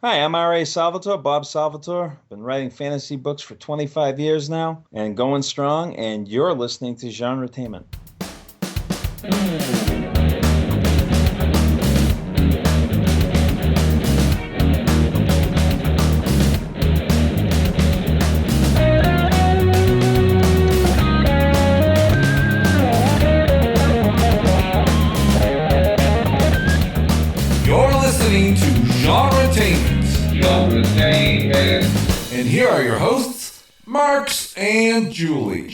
Hi, I'm R.A. Salvatore, Bob Salvatore. Been writing fantasy books for 25 years now and going strong, and you're listening to GenreTainment. You're listening to GenreTainment. And here are your hosts, Marx and Julie.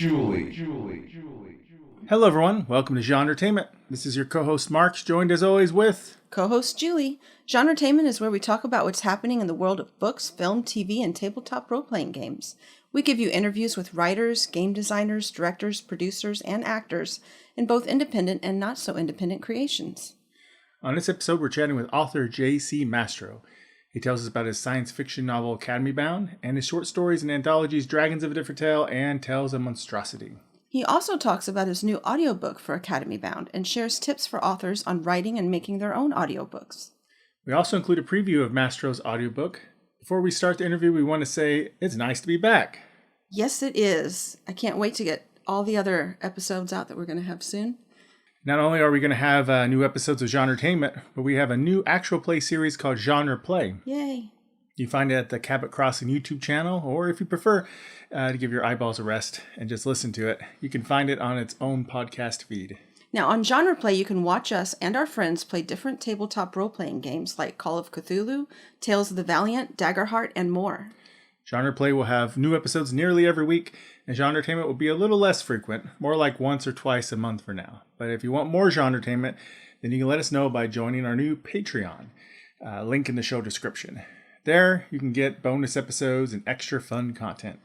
Hello, everyone. Welcome to GenreTainment. This is your co-host, Marx, joined as always with co-host Julie. GenreTainment is where we talk about what's happening in the world of books, film, TV, and tabletop role-playing games. We give you interviews with writers, game designers, directors, producers, and actors in both independent and not-so-independent creations. On this episode, we're chatting with author J.C. Mastro. He tells us about his science fiction novel Academy Bound and his short stories and anthologies Dragons of a Different Tale and Tales of Monstrosity. He also talks about his new audiobook for Academy Bound and shares tips for authors on writing and making their own audiobooks. We also include a preview of Mastro's audiobook. Before we start the interview, we want to say it's nice to be back. Yes, it is. I can't wait to get all the other episodes out that we're going to have soon. Not only are we going to have new episodes of GenreTainment, but we have a new actual play series called Genre Play. Yay. You find it at the Cabot Crossing YouTube channel, or if you prefer to give your eyeballs a rest and just listen to it, you can find it on its own podcast feed. Now, on Genre Play, you can watch us and our friends play different tabletop role-playing games like Call of Cthulhu, Tales of the Valiant, Daggerheart, and more. Genre Play will have new episodes nearly every week, and GenreTainment will be a little less frequent, more like once or twice a month for now. But if you want more GenreTainment, then you can let us know by joining our new Patreon, link in the show description. There, you can get bonus episodes and extra fun content.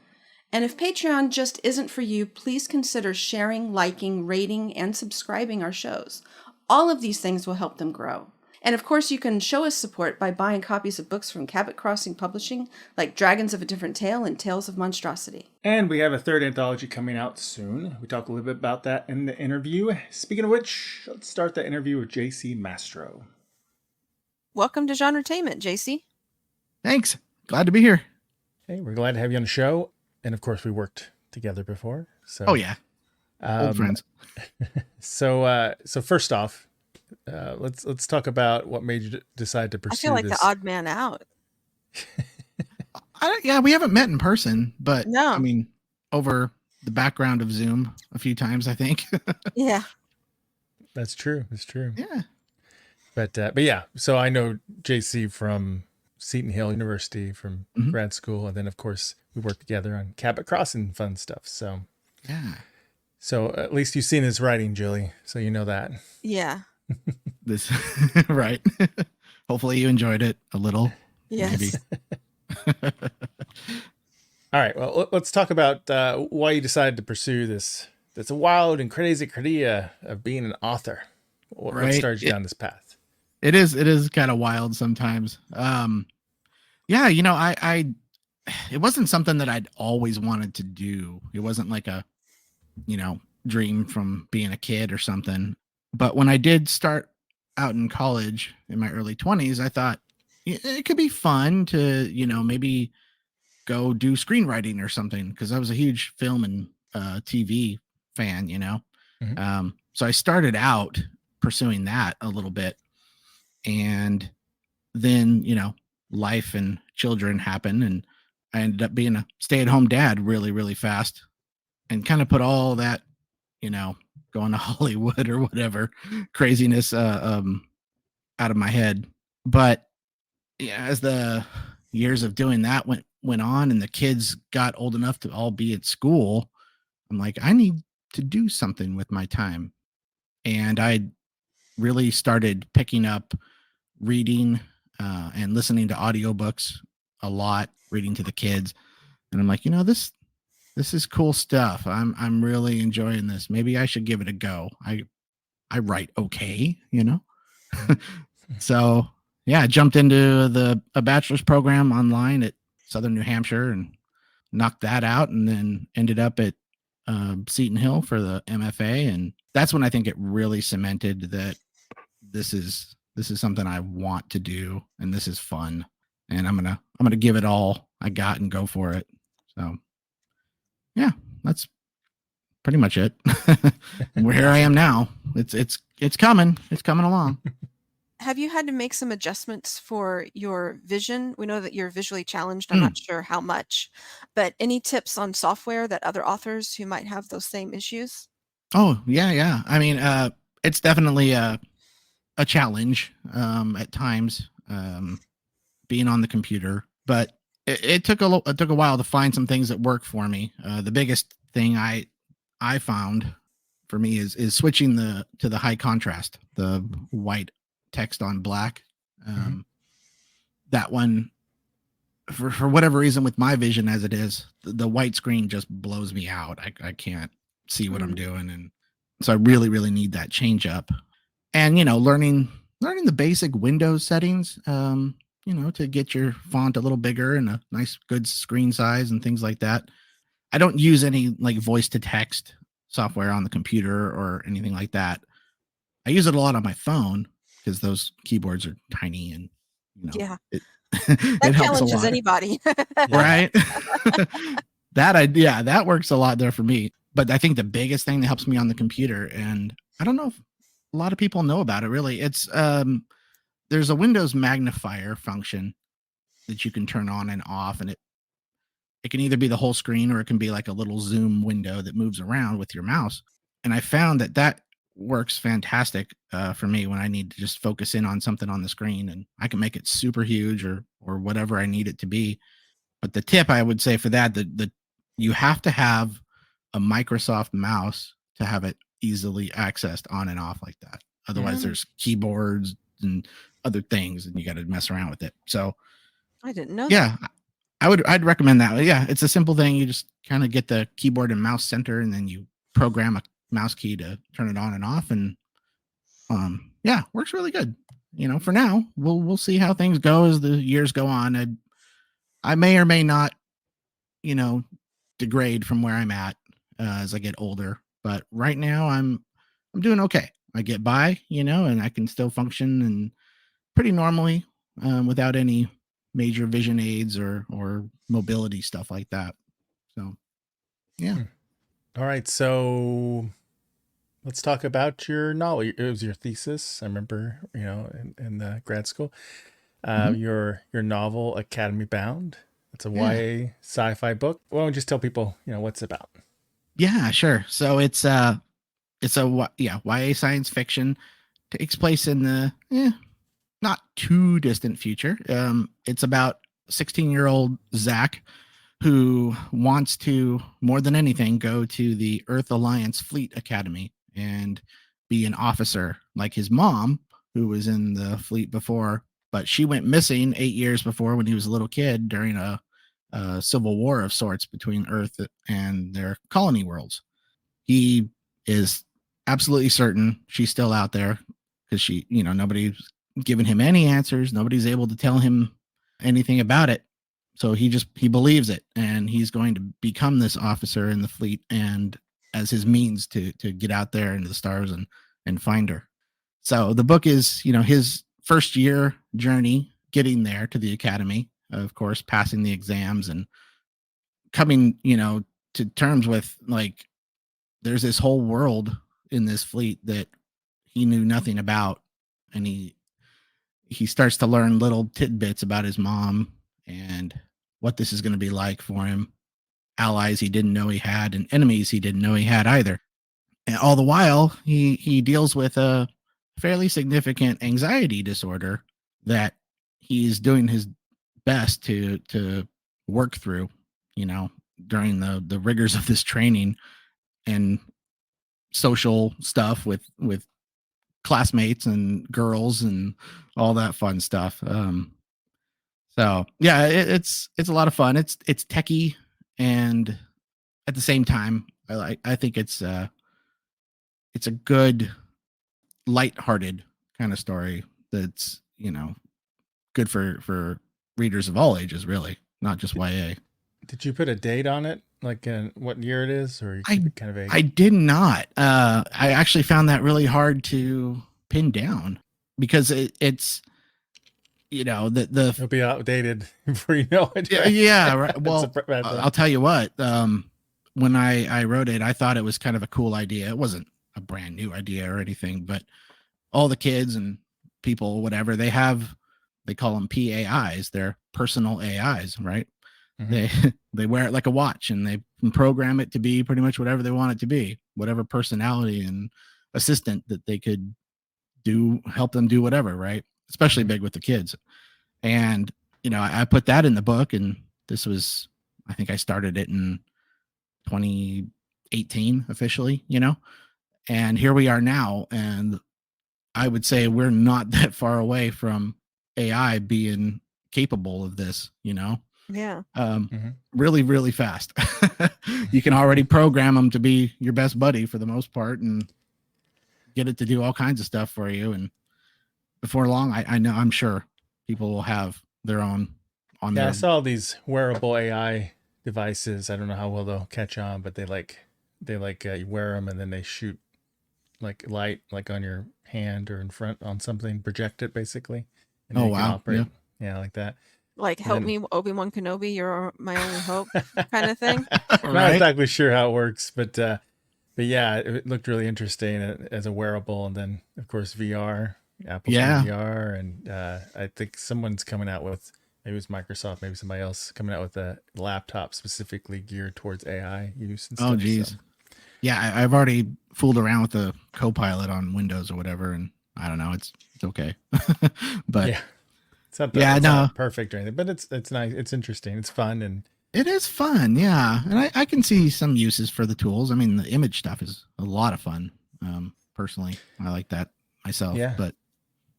And if Patreon just isn't for you, please consider sharing, liking, rating, and subscribing our shows. All of these things will help them grow. And of course, you can show us support by buying copies of books from Cabot Crossing Publishing, like Dragons of a Different Tale and Tales of Monstrosity. And we have a third anthology coming out soon. We talk a little bit about that in the interview. Speaking of which, let's start the interview with J.C. Mastro. Welcome to GenreTainment, JC. Thanks. Glad to be here. Hey, we're glad to have you on the show. And of course, we worked together before. So, oh, yeah. Old friends. So first off, let's talk about what made you decide to pursue this. I feel like the odd man out. Yeah, we haven't met in person, but No. I mean, over the background of Zoom a few times, I think. Yeah. That's true. That's true. Yeah. But yeah, so I know JC from Seton Hill University from grad school. And then of course we worked together on Cabot Crossing fun stuff. So Yeah. So at least you've seen his writing, Julie. So you know that. Yeah. This right. Hopefully you enjoyed it a little. Yes. Maybe. All right. Well, let's talk about why you decided to pursue this. That's a wild and crazy idea of being an author. What started you down this path? It is kind of wild sometimes. Yeah, I it wasn't something that I'd always wanted to do. It wasn't like a, dream from being a kid or something. But when I did start out in college in my early 20s, I thought it could be fun to, maybe go do screenwriting or something, because I was a huge film and TV fan, Mm-hmm. So I started out pursuing that a little bit. And then, life and children happen, and I ended up being a stay-at-home dad really, really fast, and kind of put all that, going to Hollywood or whatever craziness out of my head. But yeah, as the years of doing that went on and the kids got old enough to all be at school, I'm like, I need to do something with my time. And I really started picking up reading and listening to audiobooks a lot, reading to the kids. And I'm like, this is cool stuff. I'm really enjoying this. Maybe I should give it a go. I write okay, So yeah, I jumped into a bachelor's program online at Southern New Hampshire and knocked that out, and then ended up at Seton Hill for the MFA. And that's when I think it really cemented that this is something I want to do, and this is fun. and I'm gonna give it all I got and go for it. So yeah, that's pretty much it. Where I am now, it's coming along. Have you had to make some adjustments for your vision? We know that you're visually challenged. I'm not sure how much, but any tips on software that other authors who might have those same issues? Oh yeah. I mean, it's definitely a challenge at times, being on the computer, but it took a while to find some things that work for me. The biggest thing I found for me is switching to the high contrast, the white text on black. That one, for whatever reason, with my vision as it is, the white screen just blows me out. I can't see what I'm doing, and so I really need that change up. And learning the basic Windows settings, to get your font a little bigger and a nice good screen size and things like that. I don't use any like voice to text software on the computer or anything like that. I use it a lot on my phone because those keyboards are tiny and Yeah. it That helps a challenges lot. anybody. Right? That works a lot there for me. But I think the biggest thing that helps me on the computer, and I don't know if a lot of people know about it really, it's there's a Windows magnifier function that you can turn on and off, and it can either be the whole screen or it can be like a little zoom window that moves around with your mouse. And I found that works fantastic for me when I need to just focus in on something on the screen, and I can make it super huge or whatever I need it to be. But the tip I would say for that, you have to have a Microsoft mouse to have it easily accessed on and off like that. Otherwise, there's keyboards and other things, and you got to mess around with it. So, I didn't know that. yeah, I'd recommend that. Yeah, it's a simple thing. You just kind of get the keyboard and mouse center, and then you program a mouse key to turn it on and off, and works really good. For now, we'll see how things go as the years go on. I may or may not, degrade from where I'm at as I get older. But right now, I'm doing okay. I get by, and I can still function and pretty normally without any major vision aids or mobility stuff like that. So, yeah. All right, so let's talk about your novel. It was your thesis, I remember, in the grad school. Your novel, Academy Bound. It's a YA sci-fi book. Why don't you just tell people, what's it about? Yeah, sure. So it's a YA science fiction. Takes place in the not too distant future. It's about 16-year-old Zach, who wants to, more than anything, go to the Earth Alliance Fleet Academy and be an officer like his mom, who was in the fleet before, but she went missing 8 years before when he was a little kid during a civil war of sorts between Earth and their colony worlds. He is absolutely certain she's still out there because she, nobody's given him any answers. Nobody's able to tell him anything about it. So he believes it, and he's going to become this officer in the fleet and as his means to get out there into the stars and find her. So the book is, his first year journey getting there to the academy, of course, passing the exams and coming, to terms with like, there's this whole world in this fleet that he knew nothing about. And he starts to learn little tidbits about his mom and what this is going to be like for him, allies he didn't know he had and enemies he didn't know he had either. And all the while, he deals with a fairly significant anxiety disorder that he's doing his best to work through, during the rigors of this training and social stuff with classmates and girls and all that fun stuff. So yeah, it's a lot of fun. It's techie, and at the same time, I think it's a good, lighthearted kind of story that's good for readers of all ages, really, not just YA. Did you put a date on it, like what year it is, or you keep it kind of vague? I did not. I actually found that really hard to pin down because it's It'll be outdated before you know it. Yeah, Right? yeah, right. That's Well, a bad thing. I'll tell you what. When I wrote it, I thought it was kind of a cool idea. It wasn't a brand new idea or anything, but all the kids and people, whatever, they call them PAIs. They're personal AIs, right? Mhm. They wear it like a watch, and they can program it to be pretty much whatever they want it to be, whatever personality and assistant that they could do, help them do whatever, right? Especially big with the kids. And I put that in the book, and I think I started it in 2018 officially, and here we are now. And I would say we're not that far away from AI being capable of this, Yeah. really, really fast. You can already program them to be your best buddy for the most part and get it to do all kinds of stuff for you. And before long, I'm sure people will have their own on Yeah, their. I saw these wearable AI devices. I don't know how well they'll catch on, but you wear them and then they shoot like light like on your hand or in front on something, project it basically, and then you can Wow. operate. Yeah, like that. Like, And help then- me, Obi-Wan Kenobi, you're my only hope kind of thing. Not Right? exactly sure how it works, but yeah, it looked really interesting as a wearable, and then of course VR, Apple's Yeah. VR, and I think someone's coming out with, maybe it was Microsoft, maybe somebody else coming out with a laptop specifically geared towards AI use and stuff. Oh, geez. So, Yeah, I've already fooled around with the Copilot on Windows or whatever, and I don't know, it's okay. But yeah, it's not Yeah, it's no. not perfect or anything, but it's nice, it's interesting, it's fun, and it is fun, yeah. And I can see some uses for the tools. I mean, the image stuff is a lot of fun. Personally, I like that myself. Yeah. But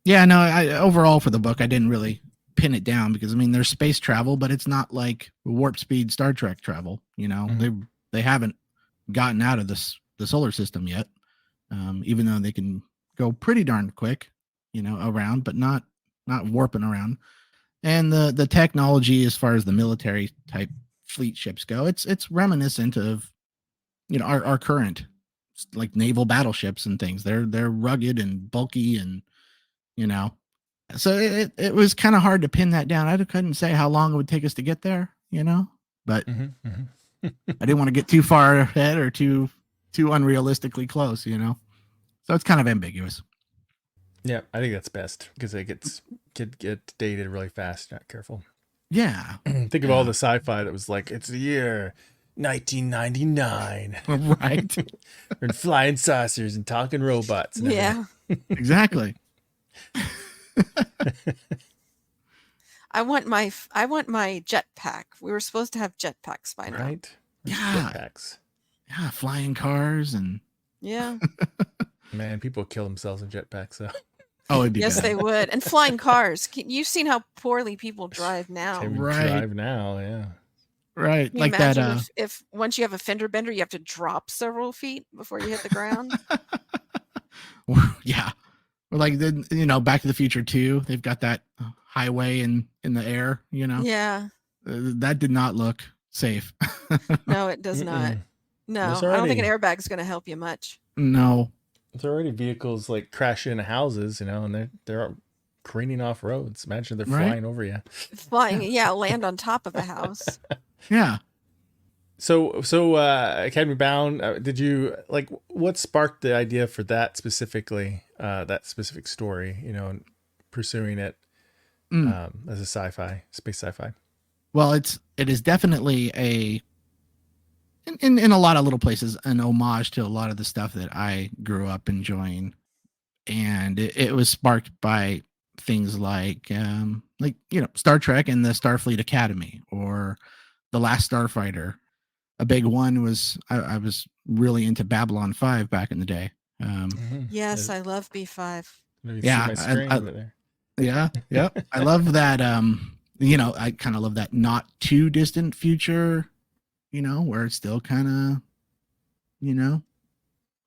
yeah, no, overall for the book, I didn't really pin it down because, I mean, there's space travel, but it's not like warp speed Star Trek travel. They haven't gotten out of the solar system yet, even though they can go pretty darn quick, around, but not warping around. And the technology, as far as the military type fleet ships go, it's reminiscent of our current like naval battleships and things. They're rugged and bulky, and so it was kind of hard to pin that down. I couldn't say how long it would take us to get there, but I didn't want to get too far ahead or too unrealistically close, so it's kind of ambiguous. yeah, I think that's best because it could get dated really fast. Not careful. Yeah. Think of all the sci-fi that was like, it's the year 1999. Right. And flying saucers and talking robots. And Yeah. Exactly. I want my jetpack. We were supposed to have jetpacks by now. right? Yeah. Jetpacks. Yeah, flying cars and Yeah. Man, people kill themselves in jetpacks. So it'd be Yes, bad. they would. And flying cars. You've seen how poorly people drive now. they Can would Right. drive now. Yeah. Right, you like that. imagine if once you have a fender bender, you have to drop several feet before you hit the ground? Yeah, or like Back to the Future 2. They've got that highway in the air. Yeah. That did not look safe. No, it does not. Mm-mm. No, There's I don't think an already- airbag's going to help you much. No. There's already vehicles like crashing into houses, and they're careening off roads. Imagine they're Right. flying over you. Flying, yeah, land on top of a house. Yeah. So Academy Bound, did you like, what sparked the idea for that specifically, that specific story, and pursuing it as a space sci-fi? Well, it is definitely in a lot of little places an homage to a lot of the stuff that I grew up enjoying, and it was sparked by things like Star Trek and the Starfleet Academy, or The Last Starfighter. A big one was I was really into Babylon 5 back in the day. Yes, I love B5. Yeah, My screen over there. Yeah, yep. I love that. I kind of love that not too distant future, where it's still kind of,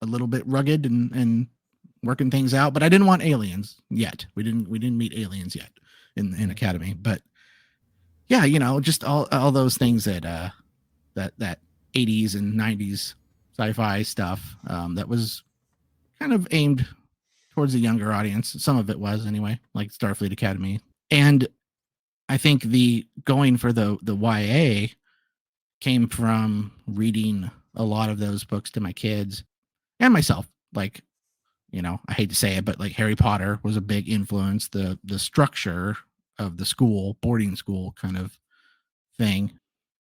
a little bit rugged and working things out. But I didn't want aliens yet. We didn't meet aliens yet in Academy. But yeah, just all those things that 80s and 90s sci-fi stuff that was kind of aimed towards a younger audience. Some of it was anyway, like Starfleet Academy, And I think the going for the YA came from reading a lot of those books to my kids and myself. Like, I hate to say it, but like Harry Potter was a big influence. The structure of the school, boarding school kind of thing,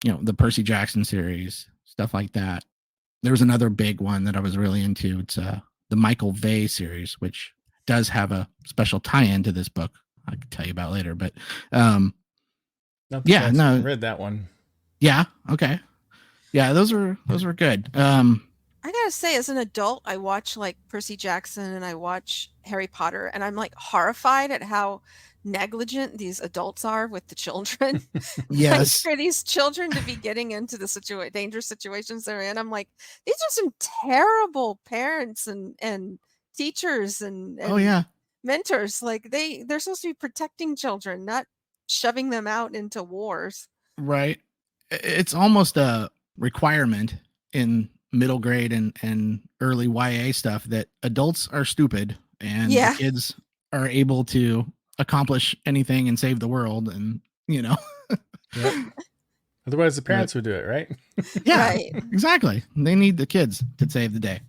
the Percy Jackson series, stuff like that. There was another big one that I was really into. It's the Michael Vey series, which does have a special tie-in to this book I could tell you about later. But yeah, no, I read that one. Yeah, okay. Yeah, those were good. I gotta say, as an adult, I watch like Percy Jackson and I watch Harry Potter, and I'm like horrified at how negligent these adults are with the children. Yes. Like, for these children to be getting into the dangerous situations they're in, I'm like, these are some terrible parents and teachers and Oh yeah. mentors. Like they're supposed to be protecting children, not shoving them out into wars. Right. It's almost a requirement in middle grade and early YA stuff that adults are stupid and Yeah. the kids are able to accomplish anything and save the world. And, Yep. Otherwise, the parents would do it, right? Yeah, Right. exactly. They need the kids to save the day.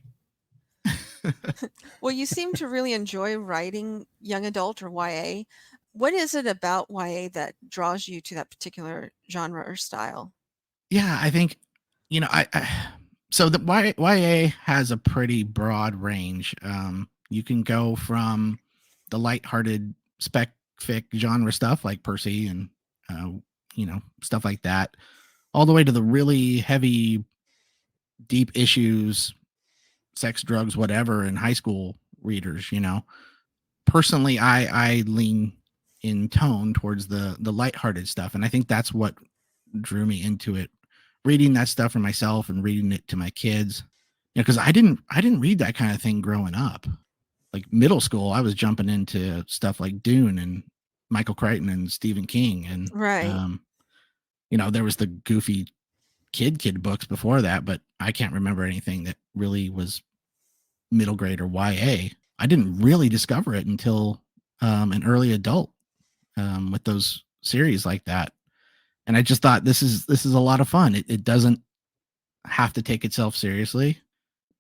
Well, you seem to really enjoy writing young adult or YA. What is it about YA that draws you to that particular genre or style? Yeah, I think, so the YA has a pretty broad range. You can go from the lighthearted spec fic genre stuff like Percy and, stuff like that, all the way to the really heavy, deep issues, sex, drugs, whatever, in high school readers. Personally, I lean in tone towards the lighthearted stuff, and I think that's what drew me into it. Reading that stuff for myself and reading it to my kids, because I didn't read that kind of thing growing up. Like middle school, I was jumping into stuff like Dune and Michael Crichton and Stephen King, and Right. there was the goofy kid books before that, but I can't remember anything that really was middle grade or YA. I didn't really discover it until an early adult with those series like that. And I just thought this is a lot of fun. It doesn't have to take itself seriously.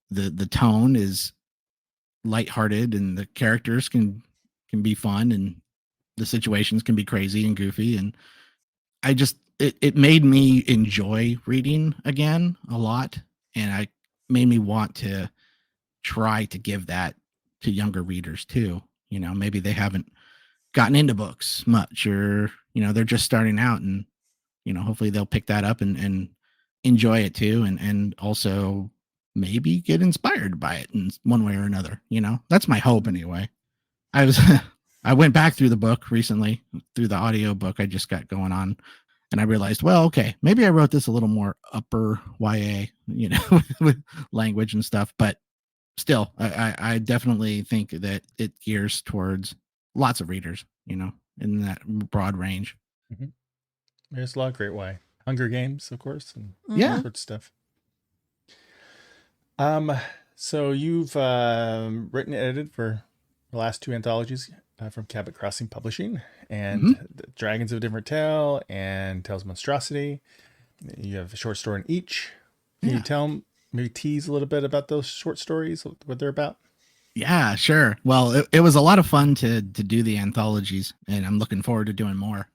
The tone is lighthearted, and the characters can be fun, and the situations can be crazy and goofy. And I just it made me enjoy reading again a lot, and I made me want to try to give that to younger readers too. Maybe they haven't gotten into books much, or they're just starting out, and hopefully they'll pick that up and enjoy it too, and also maybe get inspired by it in one way or another. That's my hope anyway. I went back through the book recently through the audiobook I just got going on, and I realized, well, okay, maybe I wrote this a little more upper YA, with language and stuff, but still, I definitely think that it gears towards lots of readers, in that broad range. Mm-hmm. There's a lot of great YA. Hunger Games, of course, and Yeah. all sorts of stuff. So you've written and edited for the last two anthologies from Cabot Crossing Publishing, and The Dragons of a Different Tale and Tales of Monstrosity. You have a short story in each. Can you maybe tease a little bit about those short stories, what they're about? Yeah, sure. Well, it was a lot of fun to do the anthologies, and I'm looking forward to doing more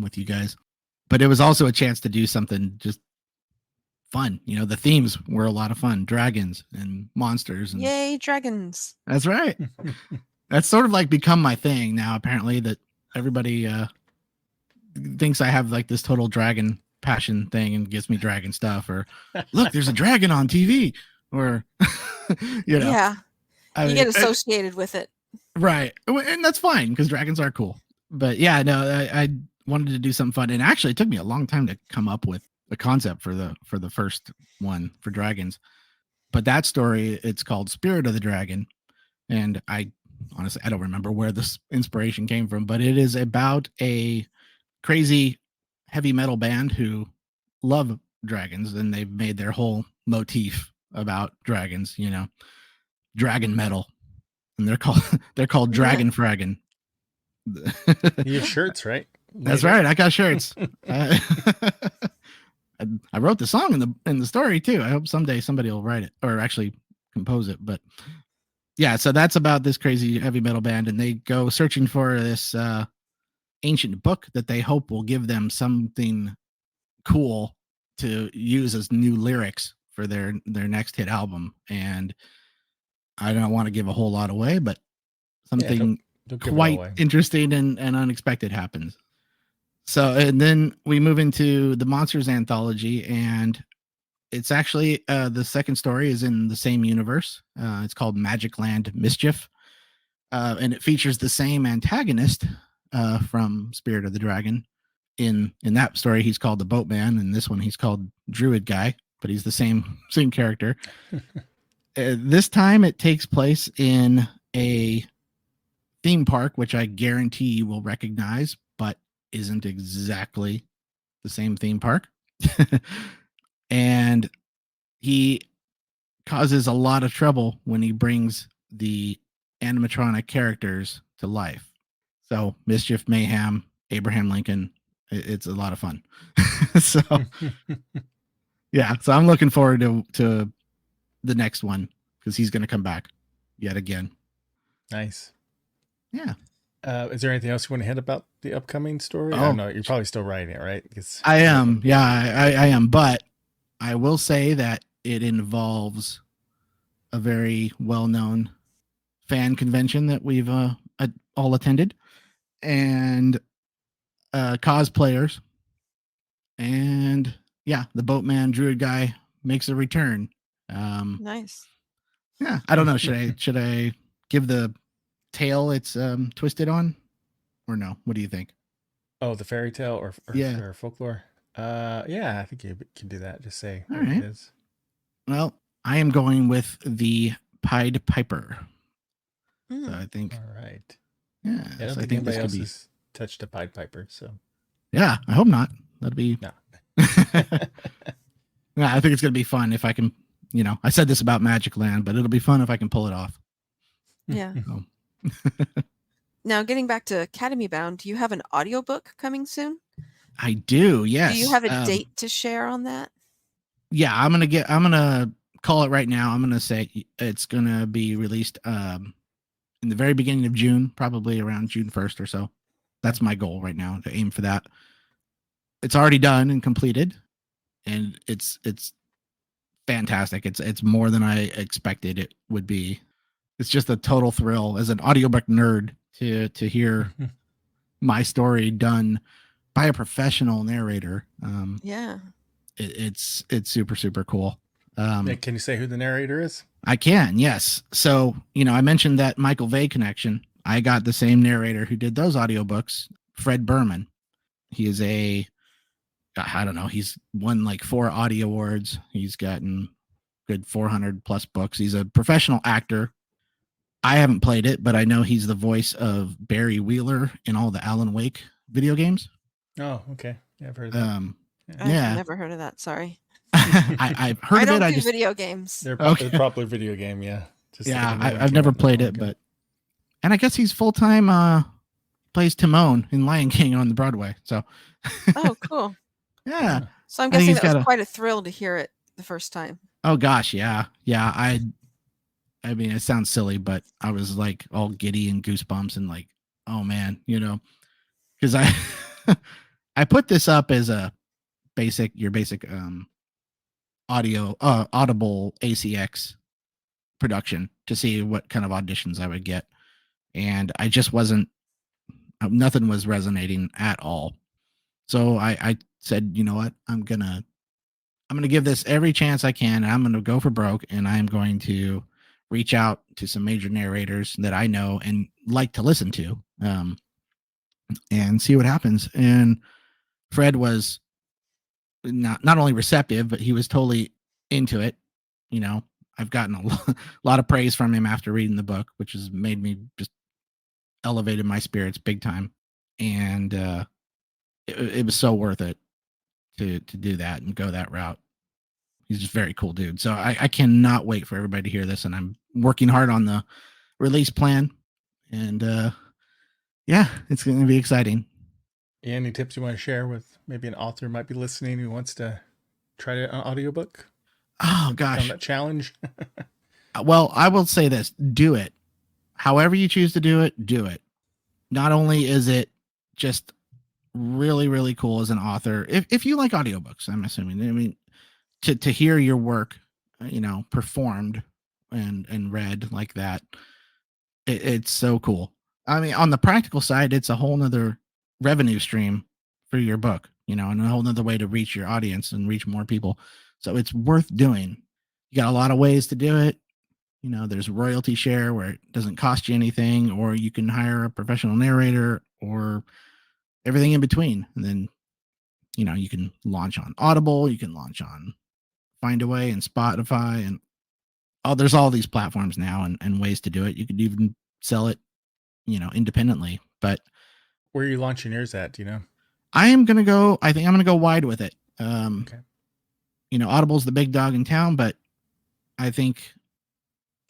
with you guys. But it was also a chance to do something just fun. The themes were a lot of fun. Dragons and monsters. And Yay, dragons. that's right. That's sort of like become my thing now, apparently, that everybody thinks I have like this total dragon passion thing and gives me dragon stuff, or look, there's a dragon on TV, or Yeah. I You mean, get associated with it. right, and that's fine because dragons are cool. But yeah, no, I wanted to do something fun, and actually it took me a long time to come up with a concept for the first one for dragons. But that story, it's called Spirit of the Dragon, and honestly, I don't remember where this inspiration came from, but it is about a crazy heavy metal band who love dragons, and they've made their whole motif about dragons, dragon metal, and they're called Dragon Fraggin. You have shirts, right? That's right. I got shirts. I wrote the song in the story too. I hope someday somebody will write it or actually compose it. But yeah, so that's about this crazy heavy metal band, and they go searching for this ancient book that they hope will give them something cool to use as new lyrics for their next hit album. And I don't want to give a whole lot away, but something don't give it quite away. interesting and unexpected happens. So, and then we move into the Monsters anthology, and it's actually the second story is in the same universe. It's called Magic Land Mischief, and it features the same antagonist from Spirit of the Dragon. In that story, he's called the Boatman, and this one he's called Druid Guy, but he's the same character. This time, it takes place in a theme park, which I guarantee you will recognize, but isn't exactly the same theme park. And he causes a lot of trouble when he brings the animatronic characters to life. So Mischief, Mayhem, Abraham Lincoln, it's a lot of fun. So yeah, so I'm looking forward to the next one because he's going to come back yet again. Nice. Yeah. Is there anything else you want to hit about the upcoming story? Oh. I don't know. You're probably still writing it, right? I am. Yeah, I am. But I will say that it involves a very well-known fan convention that we've all attended, and cosplayers. And yeah, the Boatman Druid Guy makes a return. Nice. Yeah, I don't know. Should I give the tale it's twisted on, or no? What do you think? Oh, the fairy tale or Yeah. folklore? Yeah, I think you can do that. Just say All what right. it is. Well, I am going with the Pied Piper. So I think. All right. Yeah. I don't so think anybody else has touched a Pied Piper. So. Yeah, I hope not. That'd be. No. Yeah, I think it's gonna be fun if I can. I said this about Magic Land, but it'll be fun if I can pull it off. Yeah. So. Now, getting back to Academy Bound, do you have an audiobook coming soon? I do. Yes. Do you have a date to share on that? Yeah, I'm gonna call it right now. I'm gonna say it's gonna be released in the very beginning of June, probably around June 1st or so. That's my goal right now, to aim for that. It's already done and completed, and it's fantastic. It's more than I expected it would be. It's just a total thrill as an audiobook nerd to hear my story done by a professional narrator. Yeah. It's super, super cool. Can you say who the narrator is? I can, yes. So, I mentioned that Michael Vey connection. I got the same narrator who did those audiobooks, Fred Berman. He is I don't know, he's won like 4 Audie Awards. He's gotten good 400 plus books. He's a professional actor. I haven't played it, but I know he's the voice of Barry Wheeler in all the Alan Wake video games. Oh, okay. Yeah, I've heard of that. I've never heard of that. Sorry. I've heard of it. I don't do video games. They're a popular video game. Yeah. I've never played it, but, and I guess he's full-time, plays Timon in Lion King on the Broadway. So. Oh, cool. Yeah. So I'm guessing that was quite a thrill to hear it the first time. Oh gosh. Yeah. Yeah. I mean, it sounds silly, but I was like all giddy and goosebumps and like, oh man, because I put this up as a your basic Audible ACX production to see what kind of auditions I would get. And I just nothing was resonating at all. So I said, you know what, I'm going to give this every chance I can. And I'm going to go for broke, and I'm going to reach out to some major narrators that I know and like to listen to, and see what happens. And Fred was not only receptive, but he was totally into it. I've gotten a lot of praise from him after reading the book, which has made me just elevated my spirits big time. And it was so worth it to do that and go that route. He's just a very cool dude. So I cannot wait for everybody to hear this, and I'm working hard on the release plan. And yeah, it's going to be exciting. Any tips you want to share with maybe an author who might be listening who wants to try an audiobook? Oh On gosh. that challenge? Well, I will say this, do it. However you choose to do it, do it. Not only is it just really, really cool as an author, if you like audiobooks, I'm assuming, I mean, to hear your work, performed and read like that, it's so cool. I mean, on the practical side, it's a whole nother revenue stream for your book, and a whole nother way to reach your audience and reach more people. So it's worth doing. You got a lot of ways to do it. There's royalty share where it doesn't cost you anything, or you can hire a professional narrator, or everything in between. And then, you can launch on Audible, you can launch on Findaway and Spotify, and there's all these platforms now and ways to do it. You could even sell it, independently. But where are you launching yours at? Do you know? I think I'm going to go wide with it. Okay. Audible's the big dog in town, but I think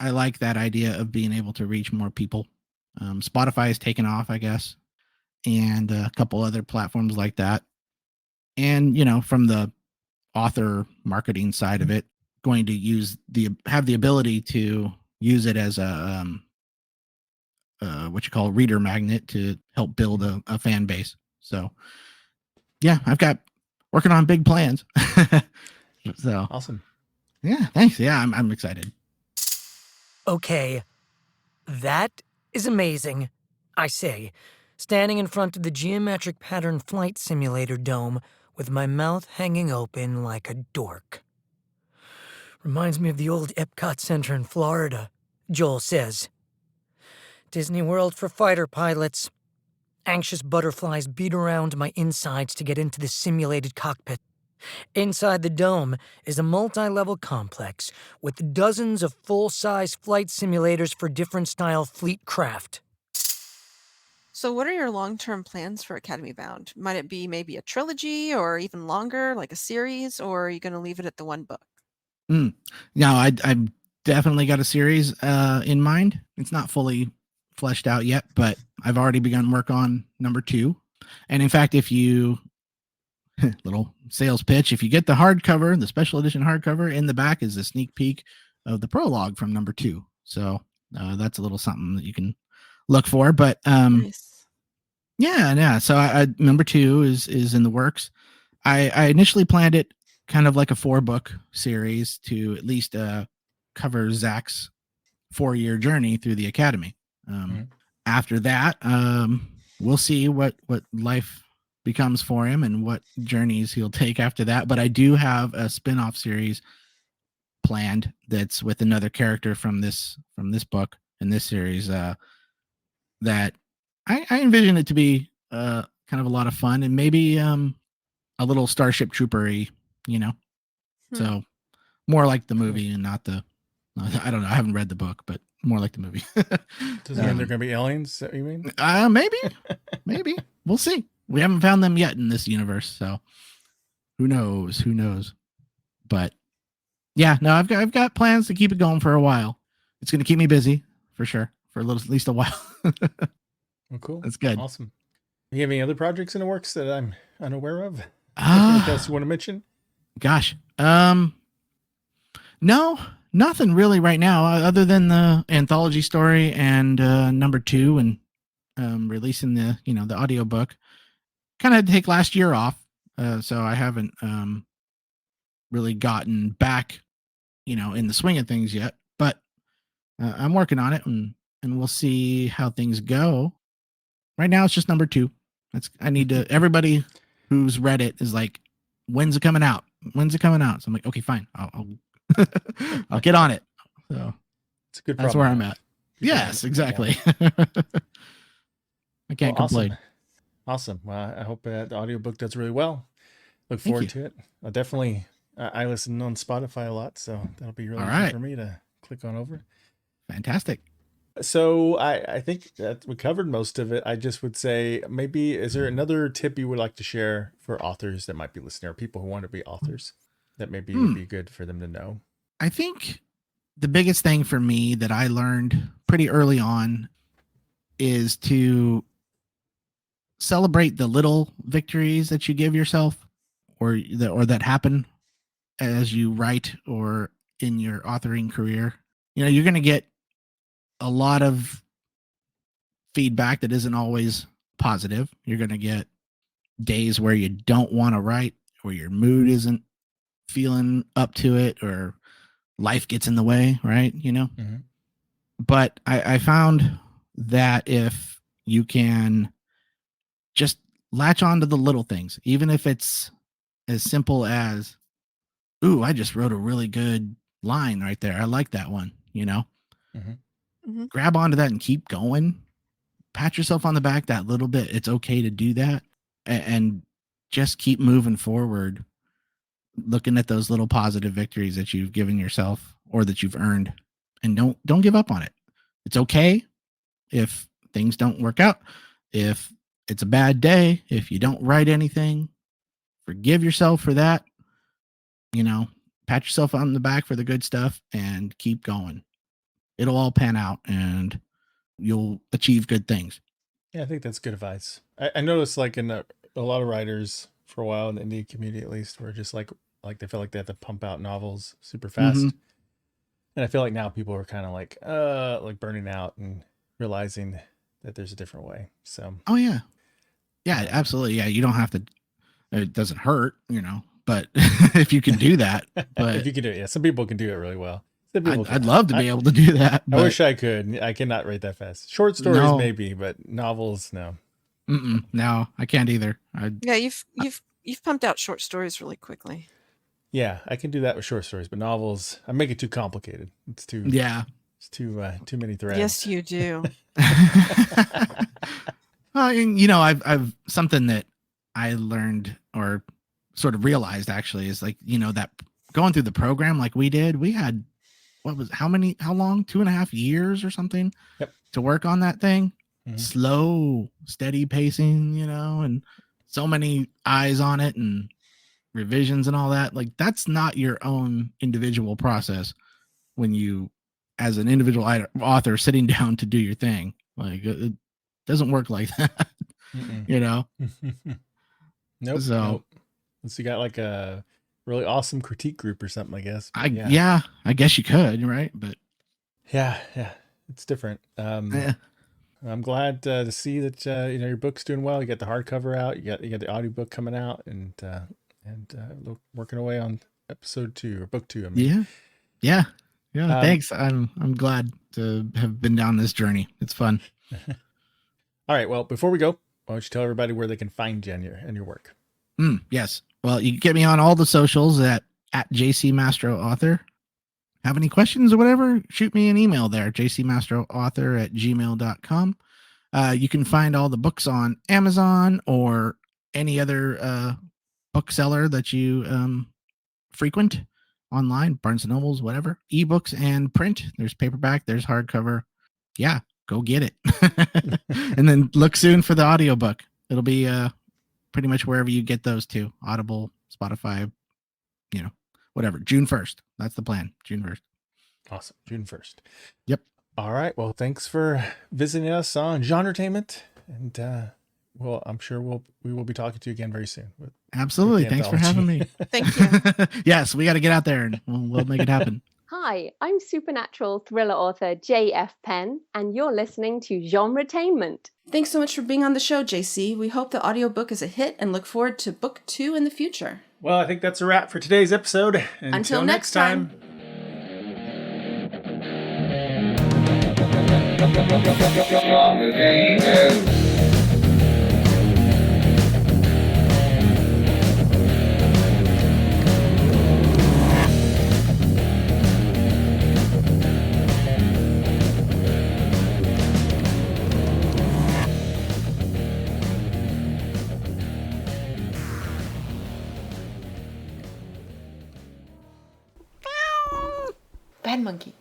I like that idea of being able to reach more people. Spotify has taken off, I guess, and a couple other platforms like that. And, from the author marketing side of it, going to have the ability to use it as a, what you call a reader magnet to help build a fan base. So yeah, I've got working on big plans. So awesome. Yeah, thanks. Yeah, I'm excited. Okay, that is amazing. I say, standing in front of the geometric pattern flight simulator dome with my mouth hanging open like a dork. Reminds me of the old Epcot Center in Florida, Joel says. Disney World for fighter pilots. Anxious butterflies beat around my insides to get into the simulated cockpit. Inside the dome is a multi-level complex with dozens of full-size flight simulators for different style fleet craft. So what are your long-term plans for Academy Bound? Might it be maybe a trilogy or even longer, like a series, or are you going to leave it at the one book? No, I've definitely got a series in mind. It's not fully fleshed out yet, but I've already begun work on number 2. And in fact, if you little sales pitch, if you get the hardcover, the special edition hardcover, in the back is a sneak peek of the prologue from number 2. So that's a little something that you can look for. But Nice. yeah. So I number 2 is in the works. I initially planned it kind of like a 4-book series to at least cover Zach's 4-year journey through the academy. After that, we'll see what life becomes for him and what journeys he'll take after that. But I do have a spin-off series planned that's with another character from this book in this series that I envision it to be kind of a lot of fun and maybe a little Starship Trooper-y, So more like the movie and not the, I don't know. I haven't read the book, but more like the movie. Does it mean they're going to be aliens? Is that what you mean? Maybe. We'll see. We haven't found them yet in this universe, so who knows? But yeah, no, I've got plans to keep it going for a while. It's going to keep me busy for sure for at least a while. Well, cool. That's good. Awesome. You have any other projects in the works that I'm unaware of? Anything else you want to mention? Gosh, no, nothing really right now, other than the anthology story and number 2 and releasing the the audiobook. Kind of take last year off, so I haven't really gotten back, in the swing of things yet. But I'm working on it, and we'll see how things go. Right now, it's just number 2. I need to. Everybody who's read it is like, when's it coming out? So I'm like, okay, fine. I'll get on it. So it's a good. That's where I'm at. Yes, exactly. Yeah. I can't complain. Awesome. Well, I hope the audiobook does really well. Look forward to it. I'll definitely. I listen on Spotify a lot, so that'll be really fun for me to click on over. Fantastic. So I think that we covered most of it. I just would say, maybe, is there another tip you would like to share for authors that might be listening, or people who want to be authors, that maybe would be good for them to know? I think the biggest thing for me that I learned pretty early on is to celebrate the little victories that you give yourself or that happen as you write or in your authoring career. You're going to get a lot of feedback that isn't always positive. You're going to get days where you don't want to write, or your mood isn't feeling up to it, or life gets in the way, right? Mm-hmm. But I found that if you can just latch on to the little things, even if it's as simple as, ooh, I just wrote a really good line right there. I like that one, Mm-hmm. Grab onto that and keep going. Pat yourself on the back that little bit. It's okay to do that, and just keep moving forward, looking at those little positive victories that you've given yourself or that you've earned, and don't give up on it. It's okay if things don't work out, if it's a bad day, if you don't write anything. Forgive yourself for that. Pat yourself on the back for the good stuff and keep going. It'll all pan out and you'll achieve good things. Yeah, I think that's good advice. I noticed like in a lot of writers for a while in the indie community, at least, were just like they feel like they have to pump out novels super fast. Mm-hmm. And I feel like now people are kind of like burning out and realizing that there's a different way. So. Oh yeah. Yeah, absolutely. Yeah. You don't have to, it doesn't hurt, but if you can do that, but if you can do it. Yeah. Some people can do it really well. I'd love to be able to do that. I wish I could. I cannot write that fast. Short stories, maybe, but novels, no. No, I can't either. Yeah, you've pumped out short stories really quickly. Yeah, I can do that with short stories, but novels, I make it too complicated. It's too too many threads. Yes, you do. Well, I've something that I learned or sort of realized actually is like, that going through the program like we did, we had how long? 2.5 years or something to work on that thing. Mm-hmm. Slow, steady pacing, and so many eyes on it and revisions and all that. Like, that's not your own individual process when you, as an individual author, sitting down to do your thing. Like, it doesn't work like that. Nope. So you got like a really awesome critique group or something, I guess. I guess you could, right? But yeah, it's different. I'm glad to see that your book's doing well. You got the hardcover out. You got the audiobook coming out, and working away on episode 2 or book 2. I mean. Yeah. Thanks. I'm glad to have been down this journey. It's fun. All right. Well, before we go, why don't you tell everybody where they can find you and your work? Yes. Well, you can get me on all the socials at JC Mastro Author. Have any questions or whatever, shoot me an email there, jcmastroauthor@gmail.com. You can find all the books on Amazon or any other bookseller that you frequent online, Barnes & Nobles, whatever. Ebooks and print. There's paperback, there's hardcover. Yeah, go get it. And then look soon for the audiobook. It'll be pretty much wherever you get those two. Audible, Spotify, whatever. June 1st. That's the plan. June 1st. Awesome. June 1st. Yep. All right. Well, thanks for visiting us on GenreTainment. And I'm sure we will be talking to you again very soon. Absolutely. Thanks for having me. Thank you. Yes, we got to get out there and we'll make it happen. Hi, I'm supernatural thriller author J.F. Penn, and you're listening to GenreTainment. Thanks so much for being on the show, JC. We hope the audiobook is a hit and look forward to book 2 in the future. Well, I think that's a wrap for today's episode. Until next time. Bad monkey.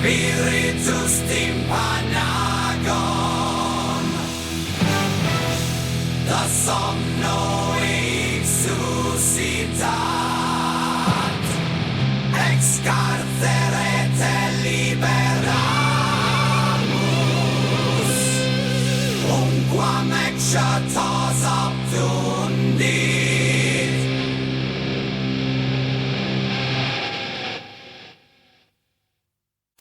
spiritus tympanagon, da somno exsuscitat, ex carcere te liberamus, unquam excitat